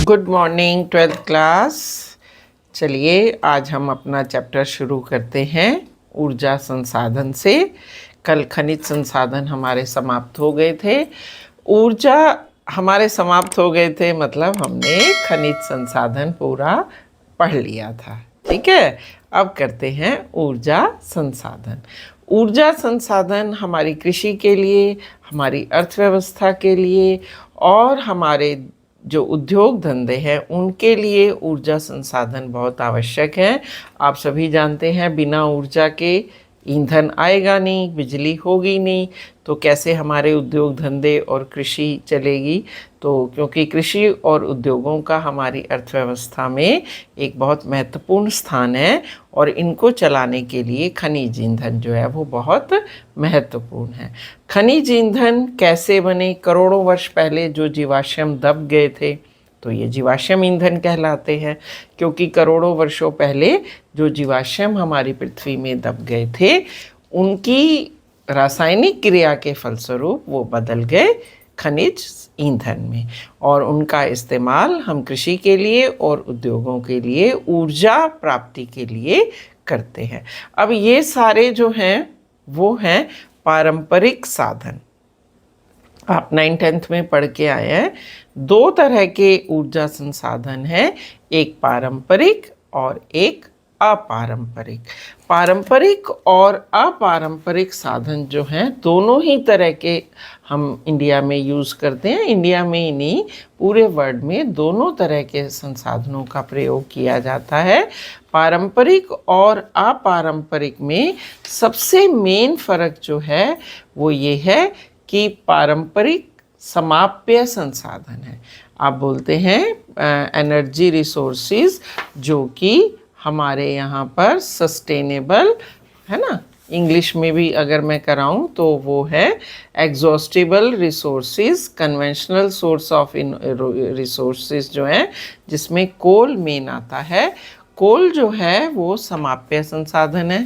Good morning 12th class. चलिए आज हम अपना चैप्टर शुरू करते हैं ऊर्जा संसाधन से। कल खनिज संसाधन हमारे समाप्त हो गए थे। ऊर्जा हमारे समाप्त हो गए थे मतलब हमने खनिज संसाधन पूरा पढ़ लिया था। ठीक है, अब करते हैं ऊर्जा संसाधन। ऊर्जा संसाधन हमारी कृषि के लिए, हमारी अर्थव्यवस्था के लिए और हमारे जो उद्योग धंधे हैं उनके लिए ऊर्जा संसाधन बहुत आवश्यक हैं। आप सभी जानते हैं बिना ऊर्जा के ईंधन आएगा नहीं, बिजली होगी नहीं, तो कैसे हमारे उद्योग धंधे और कृषि चलेगी। तो क्योंकि कृषि और उद्योगों का हमारी अर्थव्यवस्था में एक बहुत महत्वपूर्ण स्थान है और इनको चलाने के लिए खनिज ईंधन जो है वो बहुत महत्वपूर्ण है। खनिज ईंधन कैसे बने? करोड़ों वर्ष पहले जो जीवाश्म दब गए थे तो ये जीवाश्म ईंधन कहलाते हैं, क्योंकि करोड़ों वर्षों पहले जो जीवाश्म हमारी पृथ्वी में दब गए थे उनकी रासायनिक क्रिया के फलस्वरूप वो बदल गए खनिज ईंधन में, और उनका इस्तेमाल हम कृषि के लिए और उद्योगों के लिए ऊर्जा प्राप्ति के लिए करते हैं। अब ये सारे जो हैं वो हैं पारंपरिक साधन। आप 9th-10th में पढ़ के आए हैं। दो तरह के ऊर्जा संसाधन हैं, एक पारंपरिक और एक अपारंपरिक। पारंपरिक और अपारंपरिक साधन जो हैं दोनों ही तरह के हम इंडिया में यूज़ करते हैं। इंडिया में ही नहीं, पूरे वर्ल्ड में दोनों तरह के संसाधनों का प्रयोग किया जाता है। पारंपरिक और अपारंपरिक में सबसे मेन फ़र्क जो है वो ये है कि पारंपरिक समाप्य संसाधन है। आप बोलते हैं एनर्जी रिसोर्सेज, जो कि हमारे यहाँ पर सस्टेनेबल है ना। इंग्लिश में भी अगर मैं कराऊँ तो वो है exhaustible resources. Conventional source of resources जो हैं जिसमें कोल मेन आता है। कोल जो है वो समाप्य संसाधन है।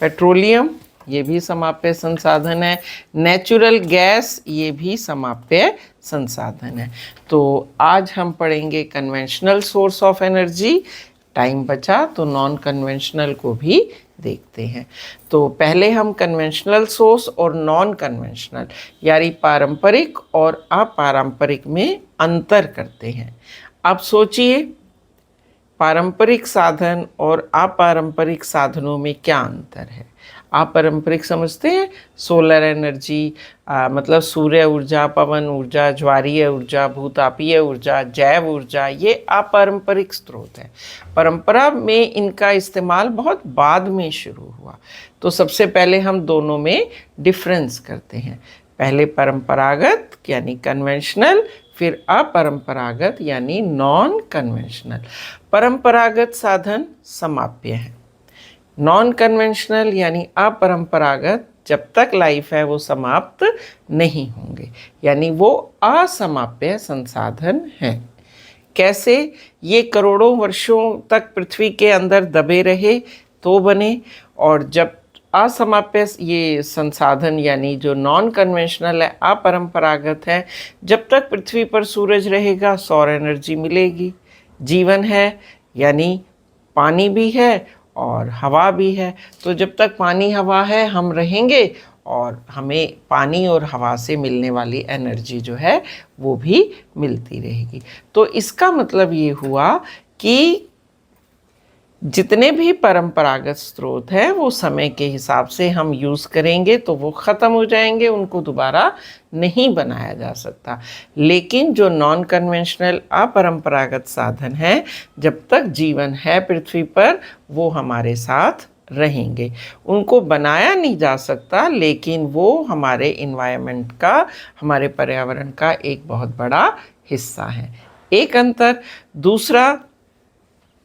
पेट्रोलियम ये भी समाप्य संसाधन है। नेचुरल गैस ये भी समाप्य संसाधन है। तो आज हम पढ़ेंगे conventional source of energy. Time बचा तो नॉन कन्वेंशनल को भी देखते हैं। तो पहले हम कन्वेंशनल सोर्स और नॉन कन्वेंशनल यानी पारंपरिक और अपारंपरिक में अंतर करते हैं। अब सोचिए, पारंपरिक साधन और अपारंपरिक साधनों में क्या अंतर है? अपारंपरिक समझते हैं सोलर एनर्जी, मतलब सूर्य ऊर्जा, पवन ऊर्जा, ज्वारीय ऊर्जा, भूतापीय ऊर्जा, जैव ऊर्जा, ये अपारंपरिक स्रोत है। परंपरा में इनका इस्तेमाल बहुत बाद में शुरू हुआ। तो सबसे पहले हम दोनों में डिफरेंस करते हैं। पहले परंपरागत यानी कन्वेंशनल, फिर अपरंपरागत यानी नॉन कन्वेंशनल। परंपरागत साधन समाप्य है। नॉन कन्वेंशनल यानी अपरंपरागत जब तक लाइफ है वो समाप्त नहीं होंगे, यानी वो असमाप्य संसाधन हैं। कैसे? ये करोड़ों वर्षों तक पृथ्वी के अंदर दबे रहे तो बने, और जब असमाप्य ये संसाधन यानी जो नॉन कन्वेंशनल है, अपरंपरागत है, जब तक पृथ्वी पर सूरज रहेगा सौर एनर्जी मिलेगी। जीवन है यानी पानी भी है और हवा भी है, तो जब तक पानी हवा है हम रहेंगे और हमें पानी और हवा से मिलने वाली एनर्जी जो है वो भी मिलती रहेगी। तो इसका मतलब ये हुआ कि जितने भी परंपरागत स्रोत हैं वो समय के हिसाब से हम यूज़ करेंगे तो वो ख़त्म हो जाएंगे, उनको दोबारा नहीं बनाया जा सकता। लेकिन जो नॉन कन्वेंशनल अपरंपरागत साधन हैं, जब तक जीवन है पृथ्वी पर वो हमारे साथ रहेंगे। उनको बनाया नहीं जा सकता, लेकिन वो हमारे इन्वायरमेंट का, हमारे पर्यावरण का एक बहुत बड़ा हिस्सा है। एक अंतर। दूसरा,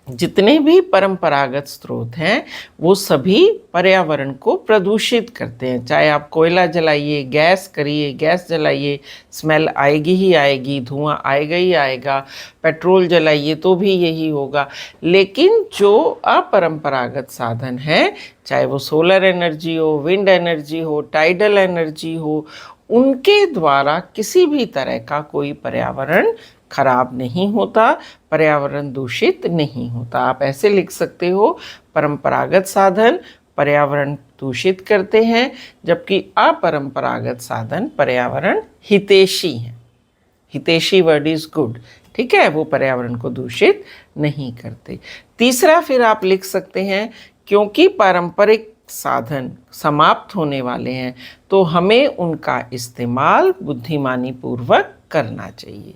जितने भी परंपरागत स्रोत हैं वो सभी पर्यावरण को प्रदूषित करते हैं। चाहे आप कोयला जलाइए, गैस करिए, गैस जलाइए, स्मेल आएगी ही आएगी, धुआं आएगा ही आएगा। पेट्रोल जलाइए तो भी यही होगा। लेकिन जो अपरंपरागत साधन हैं, चाहे वो सोलर एनर्जी हो, विंड एनर्जी हो, टाइडल एनर्जी हो, उनके द्वारा किसी भी तरह का कोई पर्यावरण खराब नहीं होता, पर्यावरण दूषित नहीं होता। आप ऐसे लिख सकते हो, परंपरागत साधन पर्यावरण दूषित करते हैं, जबकि अपरंपरागत साधन पर्यावरण हितैषी हैं। हितैषी वर्ड इज गुड, ठीक है, वो पर्यावरण को दूषित नहीं करते। तीसरा फिर आप लिख सकते हैं, क्योंकि पारंपरिक साधन समाप्त होने वाले हैं तो हमें उनका इस्तेमाल बुद्धिमानी पूर्वक करना चाहिए।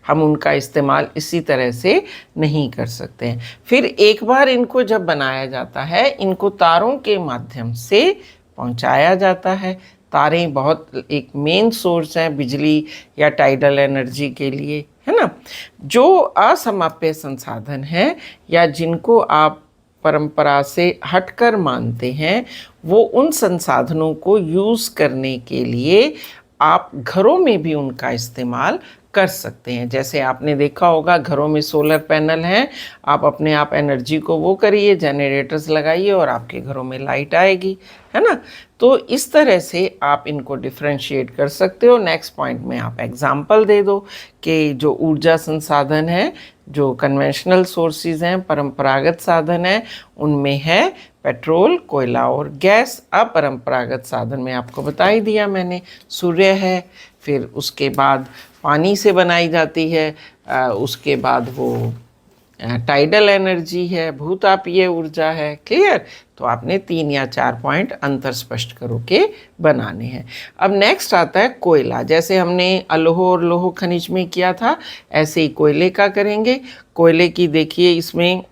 हम उनका इस्तेमाल इसी तरह से नहीं कर सकते हैं। फिर एक बार इनको जब बनाया जाता है, इनको तारों के माध्यम से पहुंचाया जाता है। तारें बहुत एक मेन सोर्स हैं बिजली या टाइडल एनर्जी के लिए, है ना। जो असमाप्य संसाधन हैं या जिनको आप परंपरा से हटकर मानते हैं, वो उन संसाधनों को यूज़ करने के लिए आप घरों में भी उनका इस्तेमाल कर सकते हैं। जैसे आपने देखा होगा घरों में सोलर पैनल हैं, आप अपने आप एनर्जी को वो करिए, जनरेटर्स लगाइए और आपके घरों में लाइट आएगी, है ना। तो इस तरह से आप इनको डिफ्रेंशिएट कर सकते हो। नेक्स्ट पॉइंट में आप एग्जाम्पल दे दो कि जो ऊर्जा संसाधन है, जो कन्वेंशनल सोर्सेज हैं, परंपरागत साधन हैं, उनमें है पेट्रोल, कोयला और गैस। अपरंपरागत साधन में आपको बता ही दिया मैंने, सूर्य है, फिर उसके बाद पानी से बनाई जाती है, उसके बाद वो टाइडल एनर्जी है, भूतापीय ऊर्जा है। क्लियर? तो आपने 3 या 4 पॉइंट अंतर स्पष्ट करो के बनाने हैं। अब नेक्स्ट आता है कोयला। जैसे हमने अलौह और लौह खनिज में किया था, ऐसे ही कोयले का करेंगे। कोयले की देखिए इसमें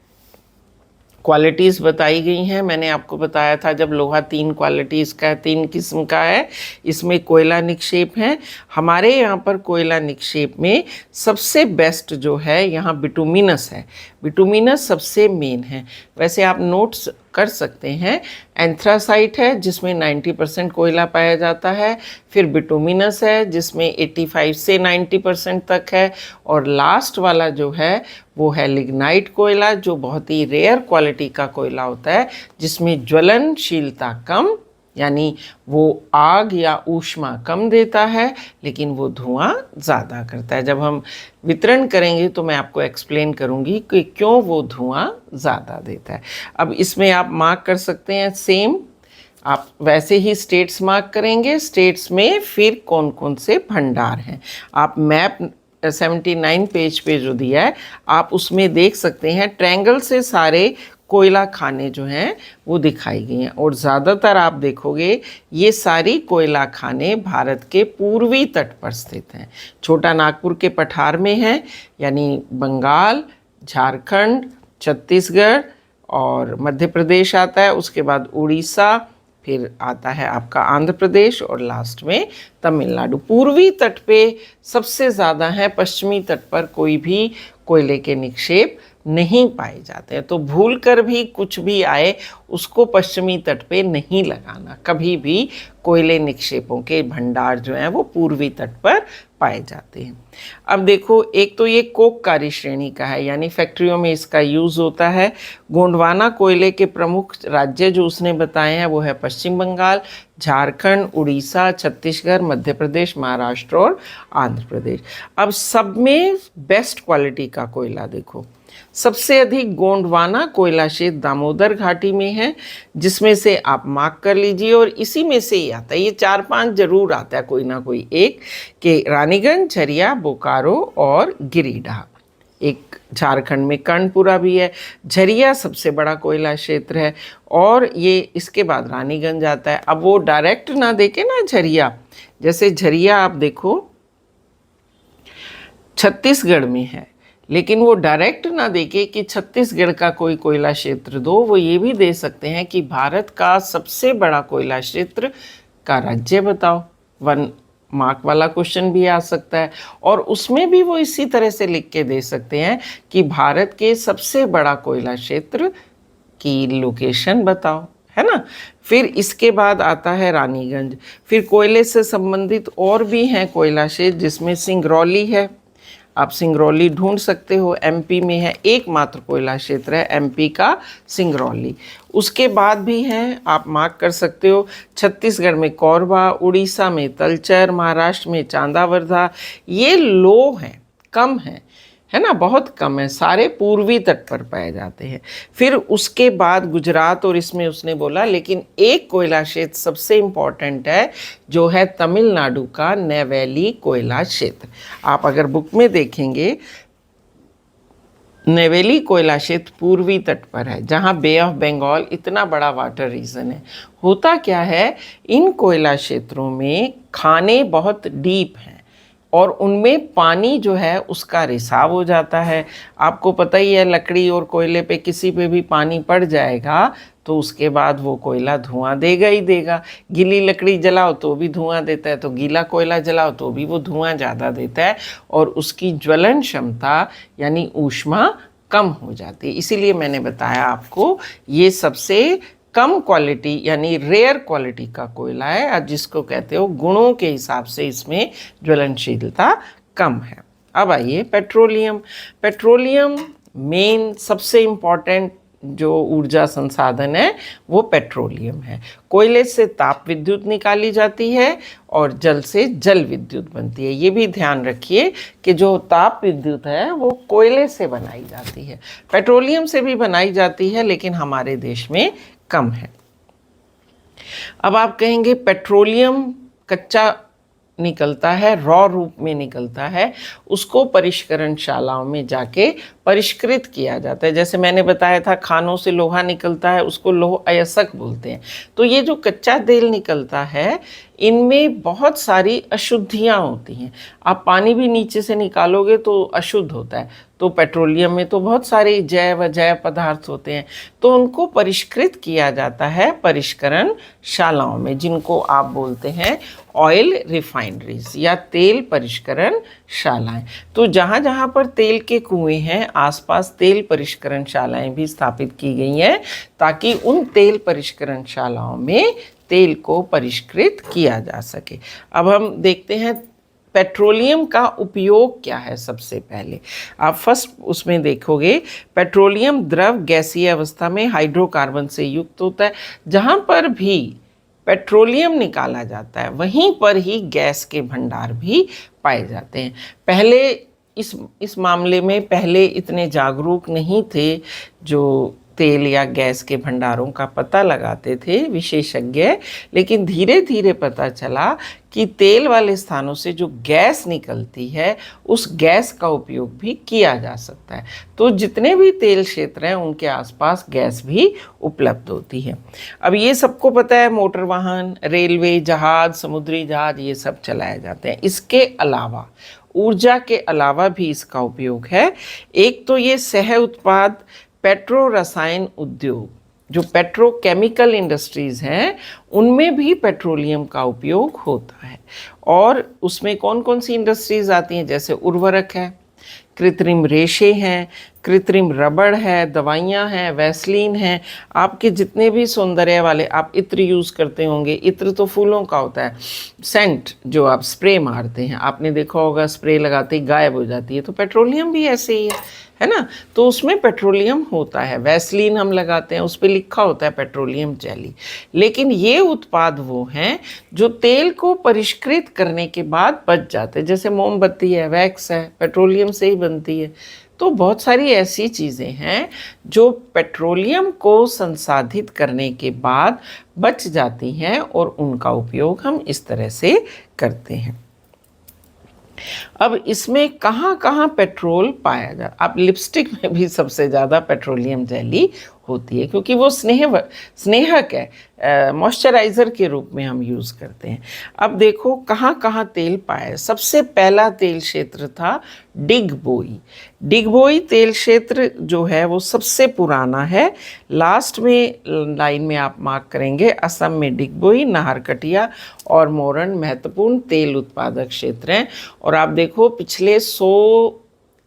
क्वालिटीज़ बताई गई हैं। मैंने आपको बताया था जब लोहा 3 क्वालिटीज़ का है, 3 किस्म का है। इसमें कोयला निक्षेप है। हमारे यहाँ पर कोयला निक्षेप में सबसे बेस्ट जो है यहाँ बिटुमिनस है। बिटुमिनस सबसे मेन है। वैसे आप नोट्स कर सकते हैं, एंथ्रासाइट है जिसमें 90% कोयला पाया जाता है, फिर बिटुमिनस है जिसमें 85 से 90% तक है, और लास्ट वाला जो है वो है लिग्नाइट कोयला, जो बहुत ही रेयर क्वालिटी का कोयला होता है, जिसमें ज्वलनशीलता कम, यानी वो आग या ऊष्मा कम देता है लेकिन वो धुआं ज़्यादा करता है। जब हम वितरण करेंगे तो मैं आपको एक्सप्लेन करूँगी कि क्यों वो धुआं ज़्यादा देता है। अब इसमें आप मार्क कर सकते हैं, सेम आप वैसे ही स्टेट्स मार्क करेंगे। स्टेट्स में फिर कौन कौन से भंडार हैं, आप मैप 79 पेज पे जो दिया है आप उसमें देख सकते हैं। ट्रायंगल से सारे कोयला खाने जो हैं वो दिखाई गई हैं, और ज़्यादातर आप देखोगे ये सारी कोयला खाने भारत के पूर्वी तट पर स्थित हैं। छोटा नागपुर के पठार में है, यानी बंगाल, झारखंड, छत्तीसगढ़ और मध्य प्रदेश आता है, उसके बाद उड़ीसा, फिर आता है आपका आंध्र प्रदेश और लास्ट में तमिलनाडु। पूर्वी तट पे सबसे ज़्यादा है, पश्चिमी तट पर कोई भी कोयले के निक्षेप नहीं पाए जाते हैं। तो भूल कर भी कुछ भी आए उसको पश्चिमी तट पे नहीं लगाना। कभी भी कोयले निक्षेपों के भंडार जो हैं वो पूर्वी तट पर पाए जाते हैं। अब देखो, एक तो ये कोककारी श्रेणी का है, यानी फैक्ट्रियों में इसका यूज़ होता है। गोंडवाना कोयले के प्रमुख राज्य जो उसने बताए हैं वो है पश्चिम बंगाल, झारखंड, उड़ीसा, छत्तीसगढ़, मध्य प्रदेश, महाराष्ट्र और आंध्र प्रदेश। अब सब में बेस्ट क्वालिटी का कोयला देखो, सबसे अधिक गोंडवाना कोयला क्षेत्र दामोदर घाटी में है, जिसमें से आप मार्क कर लीजिए, और इसी में से ही आता है, ये 4-5 जरूर आता है कोई ना कोई एक, कि रानीगंज, झरिया, बोकारो और गिरिडीह। एक झारखंड में कर्णपुरा भी है। झरिया सबसे बड़ा कोयला क्षेत्र है, और ये इसके बाद रानीगंज आता है। अब वो डायरेक्ट ना देखे ना झरिया, जैसे झरिया आप देखो छत्तीसगढ़ में है, लेकिन वो डायरेक्ट ना देके कि छत्तीसगढ़ का कोई कोयला क्षेत्र दो, वो ये भी दे सकते हैं कि भारत का सबसे बड़ा कोयला क्षेत्र का राज्य बताओ। 1 मार्क वाला क्वेश्चन भी आ सकता है, और उसमें भी वो इसी तरह से लिख के दे सकते हैं कि भारत के सबसे बड़ा कोयला क्षेत्र की लोकेशन बताओ, है ना। फिर इसके बाद आता है रानीगंज। फिर कोयले से संबंधित और भी हैं कोयला क्षेत्र, जिसमें सिंगरौली है, आप सिंगरौली ढूंढ सकते हो, एमपी में है, एकमात्र कोयला क्षेत्र है एमपी का सिंगरौली। उसके बाद भी हैं, आप मार्क कर सकते हो, छत्तीसगढ़ में कोरबा, उड़ीसा में तलचर, महाराष्ट्र में चांदावरधा। ये लो हैं, कम हैं, है ना, बहुत कम है, सारे पूर्वी तट पर पाए जाते हैं। फिर उसके बाद गुजरात, और इसमें उसने बोला लेकिन एक कोयला क्षेत्र सबसे इम्पॉर्टेंट है, जो है तमिलनाडु का नेवेली कोयला क्षेत्र। आप अगर बुक में देखेंगे, नेवेली कोयला क्षेत्र पूर्वी तट पर है, जहाँ बे ऑफ बंगाल इतना बड़ा वाटर रीजन है। होता क्या है, इन कोयला क्षेत्रों में खाने बहुत डीप हैं और उनमें पानी जो है उसका रिसाव हो जाता है। आपको पता ही है, लकड़ी और कोयले पे किसी पे भी पानी पड़ जाएगा तो उसके बाद वो कोयला धुआं देगा ही देगा। गीली लकड़ी जलाओ तो भी धुआं देता है, तो गीला कोयला जलाओ तो भी वो धुआं ज़्यादा देता है और उसकी ज्वलन क्षमता यानी ऊष्मा कम हो जाती है। इसीलिए मैंने बताया आपको, ये सबसे कम क्वालिटी यानी रेयर क्वालिटी का कोयला है, और जिसको कहते हो गुणों के हिसाब से इसमें ज्वलनशीलता कम है। अब आइए पेट्रोलियम। पेट्रोलियम मेन सबसे इम्पॉर्टेंट जो ऊर्जा संसाधन है वो पेट्रोलियम है। कोयले से ताप विद्युत निकाली जाती है और जल से जल विद्युत बनती है। ये भी ध्यान रखिए कि जो ताप विद्युत है वो कोयले से बनाई जाती है, पेट्रोलियम से भी बनाई जाती है लेकिन हमारे देश में कम है। अब आप कहेंगे पेट्रोलियम कच्चा निकलता है, रॉ रूप में निकलता है, उसको परिष्करणशालाओं में जाके परिष्कृत किया जाता है। जैसे मैंने बताया था, खानों से लोहा निकलता है, उसको लोह अयस्क बोलते हैं। तो ये जो कच्चा तेल निकलता है, इनमें बहुत सारी अशुद्धियाँ होती हैं। आप पानी भी नीचे से निकालोगे तो अशुद्ध होता है, तो पेट्रोलियम में तो बहुत सारे जैव अजैव पदार्थ होते हैं, तो उनको परिष्कृत किया जाता है परिष्करणशालाओं में, जिनको आप बोलते हैं ऑयल रिफाइनरीज या तेल परिष्करणशालाएं। तो जहाँ जहाँ पर तेल के कुएं हैं, आसपास तेल परिष्करणशालाएं भी स्थापित की गई हैं, ताकि उन तेल परिष्करणशालाओं में तेल को परिष्कृत किया जा सके। अब हम देखते हैं पेट्रोलियम का उपयोग क्या है। सबसे पहले आप फर्स्ट उसमें देखोगे, पेट्रोलियम द्रव गैसीय अवस्था में हाइड्रोकार्बन से युक्त होता है। जहाँ पर भी पेट्रोलियम निकाला जाता है वहीं पर ही गैस के भंडार भी पाए जाते हैं। पहले इस मामले में पहले इतने जागरूक नहीं थे, जो तेल या गैस के भंडारों का पता लगाते थे विशेषज्ञ, लेकिन धीरे धीरे पता चला कि तेल वाले स्थानों से जो गैस निकलती है उस गैस का उपयोग भी किया जा सकता है। तो जितने भी तेल क्षेत्र हैं उनके आसपास गैस भी उपलब्ध होती है। अब ये सबको पता है, मोटर वाहन, रेलवे, जहाज, समुद्री जहाज, ये सब चलाए जाते हैं। इसके अलावा ऊर्जा के अलावा भी इसका उपयोग है। एक तो ये सह उत्पाद पेट्रो रसायन उद्योग, जो पेट्रोकेमिकल इंडस्ट्रीज़ हैं, उनमें भी पेट्रोलियम का उपयोग होता है। और उसमें कौन कौन सी इंडस्ट्रीज़ आती हैं, जैसे उर्वरक है, कृत्रिम रेशे हैं, कृत्रिम रबड़ है, दवाइयाँ हैं, वैसलीन है, आपके जितने भी सौंदर्य वाले, आप इत्र यूज़ करते होंगे, इत्र तो फूलों का होता है, सेंट जो आप स्प्रे मारते हैं, आपने देखा होगा स्प्रे लगाते ही गायब हो जाती है, तो पेट्रोलियम भी ऐसे ही है ना, तो उसमें पेट्रोलियम होता है। वैसलीन हम लगाते हैं, उस पर लिखा होता है पेट्रोलियम जेली। लेकिन ये उत्पाद वो हैं जो तेल को परिष्कृत करने के बाद बच जाते हैं, जैसे मोमबत्ती है, वैक्स है, पेट्रोलियम से ही बनती है। तो बहुत सारी ऐसी चीज़ें हैं जो पेट्रोलियम को संसाधित करने के बाद बच जाती हैं और उनका उपयोग हम इस तरह से करते हैं। अब इसमें कहाँ कहाँ पेट्रोल पाया जाता, आप लिपस्टिक में भी सबसे ज़्यादा पेट्रोलियम जेली होती है, क्योंकि वो स्नेहक है, मॉइस्चराइज़र के रूप में हम यूज़ करते हैं। अब देखो कहाँ कहाँ तेल पाया। सबसे पहला तेल क्षेत्र था डिगबोई। डिगबोई तेल क्षेत्र जो है वो सबसे पुराना है। लास्ट में लाइन में आप मार्क करेंगे, असम में डिगबोई, नाहरकटिया और मोरन महत्वपूर्ण तेल उत्पादक क्षेत्र हैं। और आप देखो पिछले 100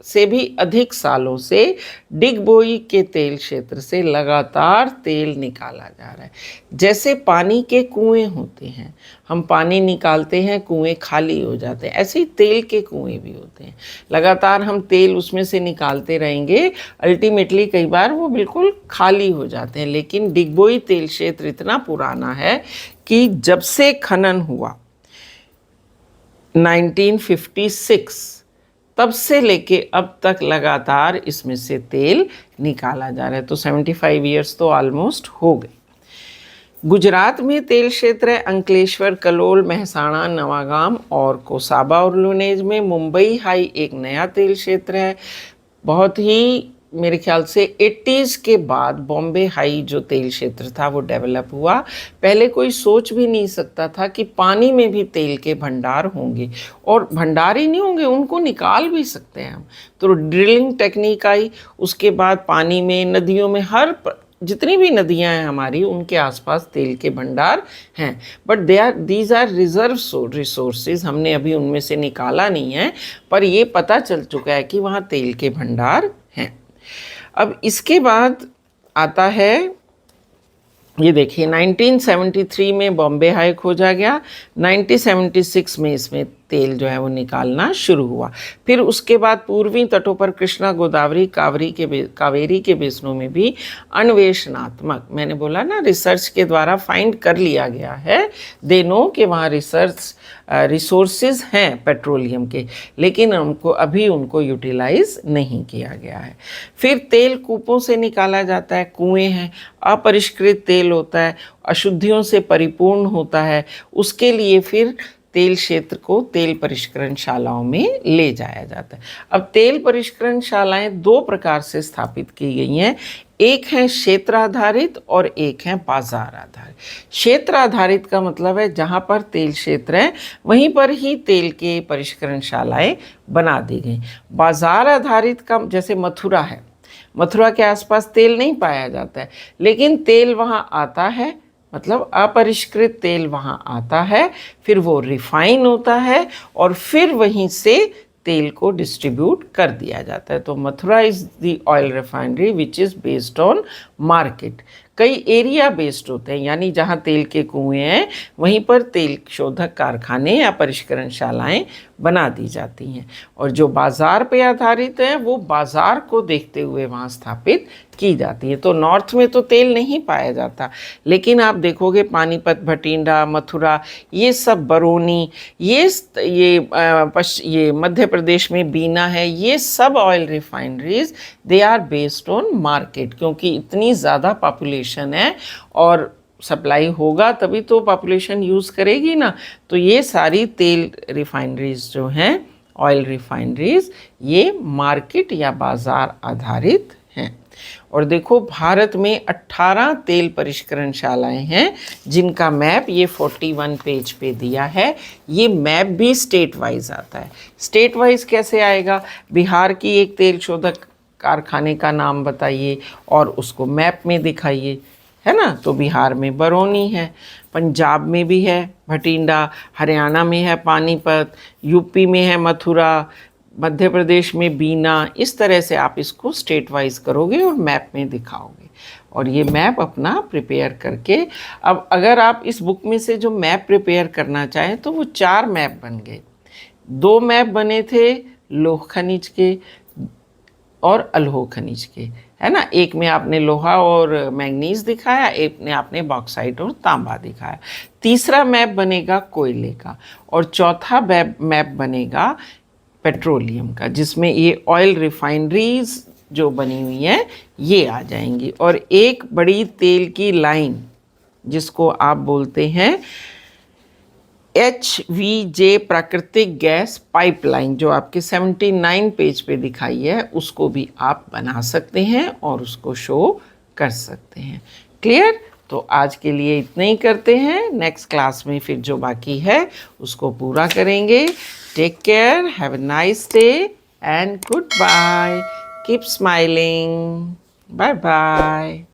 से भी अधिक सालों से डिगबोई के तेल क्षेत्र से लगातार तेल निकाला जा रहा है। जैसे पानी के कुएं होते हैं, हम पानी निकालते हैं, कुएं खाली हो जाते हैं, ऐसे ही तेल के कुएं भी होते हैं। लगातार हम तेल उसमें से निकालते रहेंगे, अल्टीमेटली कई बार वो बिल्कुल खाली हो जाते हैं। लेकिन डिगबोई तेल क्षेत्र इतना पुराना है कि जब से खनन हुआ 1956, तब से लेके अब तक लगातार इसमें से तेल निकाला जा रहा है। तो 75 ईयर्स तो ऑलमोस्ट हो गए। गुजरात में तेल क्षेत्र है अंकलेश्वर, कलोल, महसाणा, नवागाम और कोसाबा और लुनेज में। मुंबई हाई एक नया तेल क्षेत्र है। बहुत ही मेरे ख्याल से 80s के बाद बॉम्बे हाई जो तेल क्षेत्र था वो डेवलप हुआ। पहले कोई सोच भी नहीं सकता था कि पानी में भी तेल के भंडार होंगे, और भंडार ही नहीं होंगे, उनको निकाल भी सकते हैं हम। तो ड्रिलिंग टेक्निक आई, उसके बाद पानी में, नदियों में, हर जितनी भी नदियां हैं हमारी, उनके आसपास तेल के भंडार हैं। But these are reserve resources, हमने अभी उनमें से निकाला नहीं है, पर ये पता चल चुका है कि वहाँ तेल के भंडार हैं। अब इसके बाद आता है, ये देखिए 1973 में बॉम्बे हाई खोजा गया, 1976 में इसमें तेल जो है वो निकालना शुरू हुआ। फिर उसके बाद पूर्वी तटों पर कृष्णा, गोदावरी, कावेरी के बेसिनों में भी अन्वेषणात्मक, मैंने बोला ना रिसर्च के द्वारा फाइंड कर लिया गया है, दे नो कि वहाँ रिसोर्सेज हैं पेट्रोलियम के, लेकिन उनको यूटिलाइज नहीं किया गया है। फिर तेल कूपों से निकाला जाता है, कुएं हैं, अपरिष्कृत तेल होता है, अशुद्धियों से परिपूर्ण होता है, उसके लिए फिर तेल क्षेत्र को तेल परिष्करण शालाओं में ले जाया जाता है। अब तेल परिष्करण शालाएं दो प्रकार से स्थापित की गई हैं, एक है क्षेत्र आधारित और एक है बाजार आधारित। क्षेत्र आधारित का मतलब है जहाँ पर तेल क्षेत्र है वहीं पर ही तेल के परिष्करण शालाएं बना दी गई। बाजार आधारित का जैसे मथुरा है, मथुरा के आसपास तेल नहीं पाया जाता है, लेकिन तेल वहाँ आता है, मतलब अपरिष्कृत तेल वहाँ आता है, फिर वो रिफाइन होता है और फिर वहीं से तेल को डिस्ट्रीब्यूट कर दिया जाता है। तो Mathura is the oil refinery which is based on market. कई एरिया बेस्ड होते हैं, यानी जहाँ तेल के कुएं हैं वहीं पर तेल शोधक कारखाने या परिष्करण शालाएं बना दी जाती हैं, और जो बाज़ार पे आधारित हैं वो बाज़ार को देखते हुए वहाँ स्थापित की जाती है। तो नॉर्थ में तो तेल नहीं पाया जाता, लेकिन आप देखोगे पानीपत, भटिंडा, मथुरा, ये सब, बरौनी, ये मध्य प्रदेश में बीना है, ये सब oil refineries they are based on market, क्योंकि इतनी ज़्यादा पॉपुलेशन है और सप्लाई होगा तभी तो पॉपुलेशन यूज़ करेगी ना। तो ये सारी तेल रिफाइनरीज जो हैं, ऑयल रिफाइनरीज, ये मार्केट या बाज़ार आधारित हैं। और देखो भारत में 18 तेल परिष्करण शालाएं हैं जिनका मैप ये 41 पेज पे दिया है। ये मैप भी स्टेट वाइज आता है। स्टेट वाइज कैसे आएगा? बिहार की एक तेल शोधक कारखाने का नाम बताइए और उसको मैप में दिखाइए, है ना। तो बिहार में बरौनी है, पंजाब में भी है भटिंडा, हरियाणा में है पानीपत, यूपी में है मथुरा, मध्य प्रदेश में बीना। इस तरह से आप इसको स्टेट वाइज करोगे और मैप में दिखाओगे, और ये मैप अपना प्रिपेयर करके, अब अगर आप इस बुक में से जो मैप प्रिपेयर करना चाहें तो वो 4 मैप बन गए। 2 मैप बने थे लोह खनिज के और अल्होह खनिज के, है ना। एक में आपने लोहा और मैंगनीज दिखाया, एक में आपने बॉक्साइट और तांबा दिखाया। तीसरा मैप बनेगा कोयले का, और चौथा मैप बनेगा पेट्रोलियम का, जिसमें ये ऑयल रिफाइनरीज जो बनी हुई हैं ये आ जाएंगी, और एक बड़ी तेल की लाइन जिसको आप बोलते हैं HVJ प्राकृतिक गैस पाइपलाइन, जो आपके 79 पेज पे दिखाई है, उसको भी आप बना सकते हैं और उसको शो कर सकते हैं। क्लियर? तो आज के लिए इतना ही करते हैं, नेक्स्ट क्लास में फिर जो बाकी है उसको पूरा करेंगे। Take care, have a nice day and goodbye, keep smiling, bye bye.